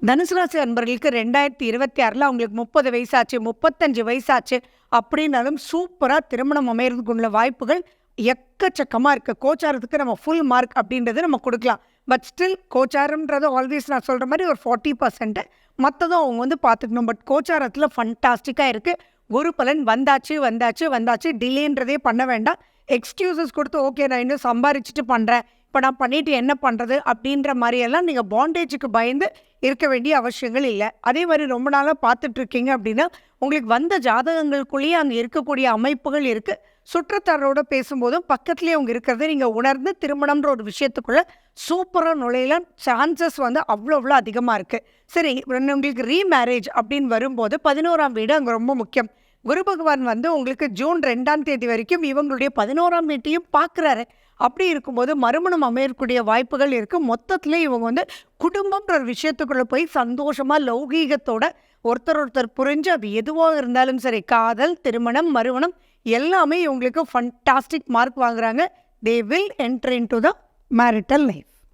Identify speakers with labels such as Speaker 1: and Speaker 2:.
Speaker 1: தனுசு ராசி அன்பர்களுக்கு 2026 அவங்களுக்கு 30 வயசாச்சு, 35 வயசாச்சு அப்படின்னாலும் சூப்பரா திருமணம் அமையறதுக்கு உள்ள வாய்ப்புகள் எக்கச்சக்கமா இருக்கு. கோச்சாரத்துக்கு நம்ம ஃபுல் மார்க் அப்படின்றது நம்ம குடுக்கலாம். பட் ஸ்டில் கோச்சாரம்ன்றது ஆல்வேஸ் நான் சொல்ற மாரி ஒரு 40% மத்ததும் அவங்க பார்த்துக்கணும். பட் கோச்சாரத்துல ஃபண்டாஸ்டிக்கா இருக்கு. குரு பலன் வந்தாச்சு. டிலேன்றதே பண்ண வேண்டாம். எக்ஸ்கியூசஸ் கொடுத்து ஓகே நான் இன்னும் சம்பாரிச்சுட்டு பண்றேன். இப்போ நான் பண்ணிட்டு என்ன பண்றது அப்படின்ற மாதிரியெல்லாம் நீங்க பாண்டேஜுக்கு பயந்து இருக்க வேண்டிய அவசியங்கள் இல்லை. அதே மாதிரி ரொம்ப நாளாக பார்த்துட்டு இருக்கீங்க அப்படின்னா உங்களுக்கு வந்த ஜாதகங்களுக்குள்ளேயே அங்கே இருக்கக்கூடிய அமைப்புகள் இருக்கு. சுற்றத்தாரோட பேசும்போதும் பக்கத்துலேயே அவங்க இருக்கிறத நீங்கள் உணர்ந்து திருமணம்ன்ற ஒரு விஷயத்துக்குள்ள சூப்பராக நுழையலாம். சான்சஸ் அவ்வளோ அதிகமாக இருக்குது. சரி, உங்களுக்கு ரீமேரேஜ் அப்படின்னு வரும்போது 11ஆம் வீடு அங்கே ரொம்ப முக்கியம். குரு பகவான் உங்களுக்கு ஜூன் 2ஆம் தேதி வரைக்கும் இவங்களுடைய 11ஆம் வீட்டையும் பார்க்குறாரு. அப்படி இருக்கும்போது மறுமணம் அமையக்கூடிய வாய்ப்புகள் இருக்குது. மொத்தத்தில் இவங்க குடும்பம்ன்ற ஒரு விஷயத்துக்குள்ளே போய் சந்தோஷமாக லௌகீகத்தோட ஒருத்தர் புரிஞ்சு அது எதுவாக இருந்தாலும் சரி, காதல், திருமணம், மறுமணம் எல்லாமே இவங்களுக்கு ஃபண்டாஸ்டிக் மார்க் வாங்குறாங்க. They will enter in to the marital life.